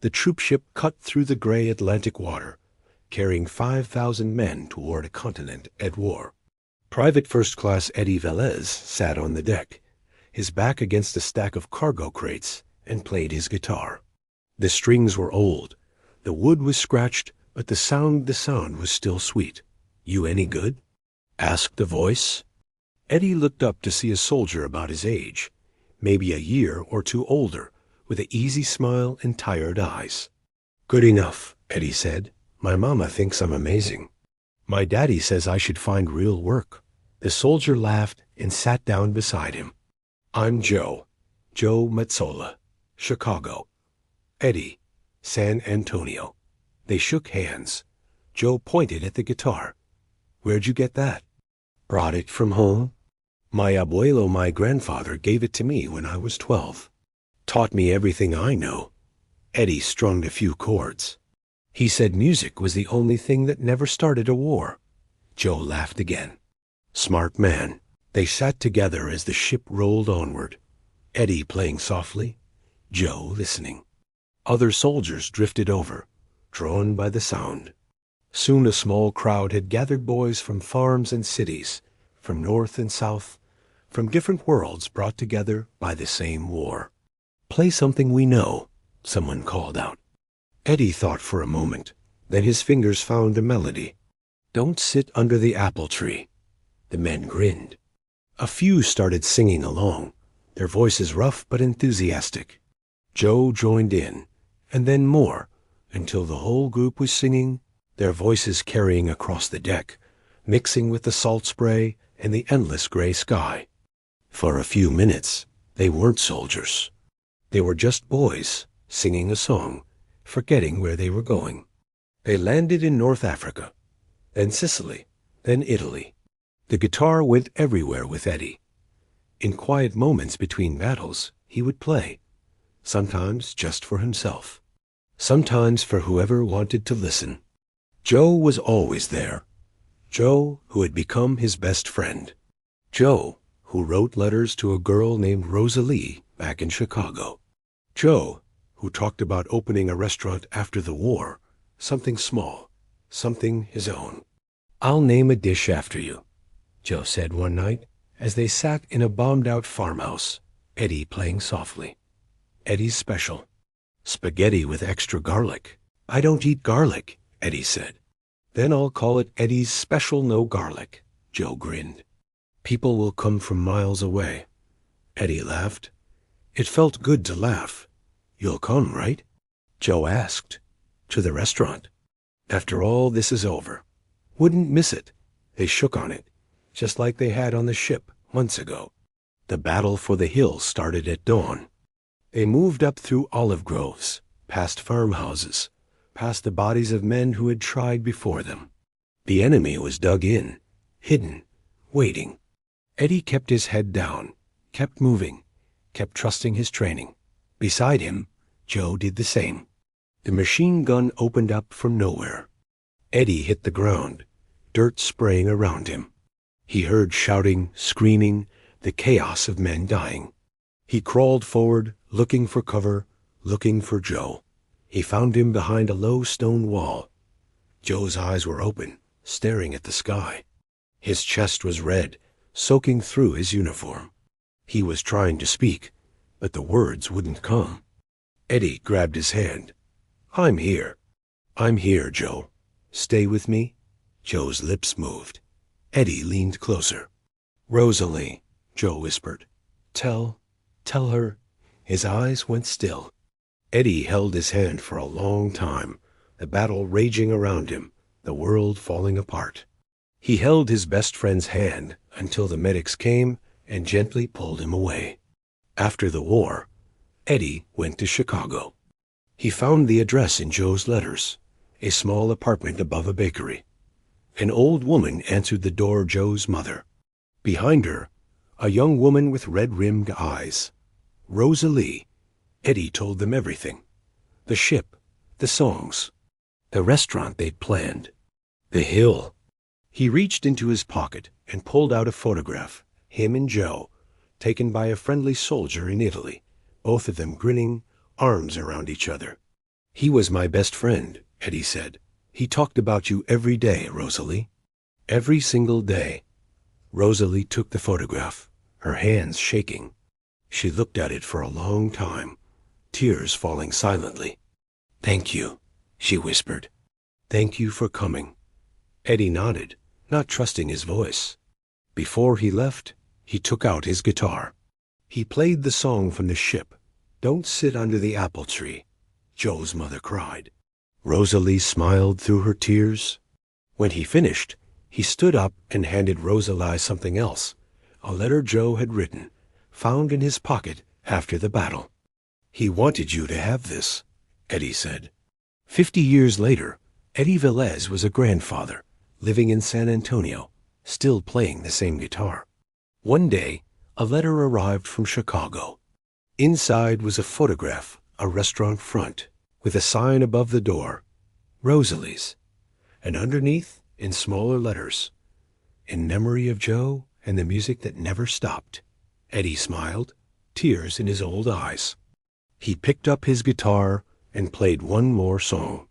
the troop ship cut through the gray Atlantic water, carrying 5,000 men toward a continent at war. Private First Class Eddie Velez sat on the deck, his back against a stack of cargo crates, and played his guitar. The strings were old, the wood was scratched, but the sound was still sweet. "You any good?" asked the voice. Eddie looked up to see a soldier about his age, maybe a year or two older, with an easy smile and tired eyes. "Good enough," Eddie said. "My mama thinks I'm amazing. My daddy says I should find real work." The soldier laughed and sat down beside him. "I'm Joe Mazzola, Chicago. Eddie, San Antonio." They shook hands. Joe pointed at the guitar. "Where'd you get that?" "Brought it from home. My abuelo, my grandfather, gave it to me when I was 12. Taught me everything I know." Eddie strummed a few chords. "He said music was the only thing that never started a war." Joe laughed again. "Smart man." They sat together as the ship rolled onward, Eddie playing softly, Joe listening. Other soldiers drifted over, drawn by the sound. Soon a small crowd had gathered, boys from farms and cities, from north and south, from different worlds brought together by the same war. "Play something we know," someone called out. Eddie thought for a moment, then his fingers found a melody. "Don't Sit Under the Apple Tree." The men grinned. A few started singing along, their voices rough but enthusiastic. Joe joined in, and then more, until the whole group was singing, their voices carrying across the deck, mixing with the salt spray and the endless gray sky. For a few minutes, they weren't soldiers. They were just boys singing a song, forgetting where they were going. They landed in North Africa, then Sicily, then Italy. The guitar went everywhere with Eddie. In quiet moments between battles, he would play, sometimes just for himself, sometimes for whoever wanted to listen. Joe was always there. Joe, who had become his best friend. Joe, who wrote letters to a girl named Rosalie back in Chicago. Joe, who talked about opening a restaurant after the war, something small, something his own. "I'll name a dish after you," Joe said one night, as they sat in a bombed-out farmhouse, Eddie playing softly. "Eddie's special. Spaghetti with extra garlic." "I don't eat garlic," Eddie said. "Then I'll call it Eddie's Special No Garlic," Joe grinned. "People will come from miles away." Eddie laughed. It felt good to laugh. "You'll come, right?" Joe asked. "To the restaurant. After all this is over. Wouldn't miss it." They shook on it, just like they had on the ship months ago. The battle for the hill started at dawn. They moved up through olive groves, past farmhouses, past the bodies of men who had tried before them. The enemy was dug in, hidden, waiting. Eddie kept his head down, kept moving, kept trusting his training. Beside him, Joe did the same. The machine gun opened up from nowhere. Eddie hit the ground, dirt spraying around him. He heard shouting, screaming, the chaos of men dying. He crawled forward, looking for cover, looking for Joe. He found him behind a low stone wall. Joe's eyes were open, staring at the sky. His chest was red, soaking through his uniform. He was trying to speak, but the words wouldn't come. Eddie grabbed his hand. "I'm here. I'm here, Joe. Stay with me." Joe's lips moved. Eddie leaned closer. "Rosalie," Joe whispered. Tell her." His eyes went still. Eddie held his hand for a long time, the battle raging around him, the world falling apart. He held his best friend's hand until the medics came and gently pulled him away. After the war, Eddie went to Chicago. He found the address in Joe's letters, a small apartment above a bakery. An old woman answered the door, Joe's mother. Behind her, a young woman with red-rimmed eyes. Rosalie. Eddie told them everything. The ship, the songs, the restaurant they'd planned, the hill. He reached into his pocket and pulled out a photograph, him and Joe, taken by a friendly soldier in Italy, both of them grinning, arms around each other. "He was my best friend," Eddie said. "He talked about you every day, Rosalie." Every single day. Rosalie took the photograph, her hands shaking. She looked at it for a long time, tears falling silently. "Thank you," she whispered. "Thank you for coming." Eddie nodded, not trusting his voice. Before he left, he took out his guitar. He played the song from the ship, "Don't Sit Under the Apple Tree," Joe's mother cried. Rosalie smiled through her tears. When he finished, he stood up and handed Rosalie something else, a letter Joe had written, found in his pocket after the battle. "He wanted you to have this," Eddie said. 50 years later, Eddie Velez was a grandfather, living in San Antonio, still playing the same guitar. One day, a letter arrived from Chicago. Inside was a photograph, a restaurant front, with a sign above the door, "Rosalie's," and underneath, in smaller letters, "In memory of Joe and the music that never stopped." Eddie smiled, tears in his old eyes. He picked up his guitar and played one more song.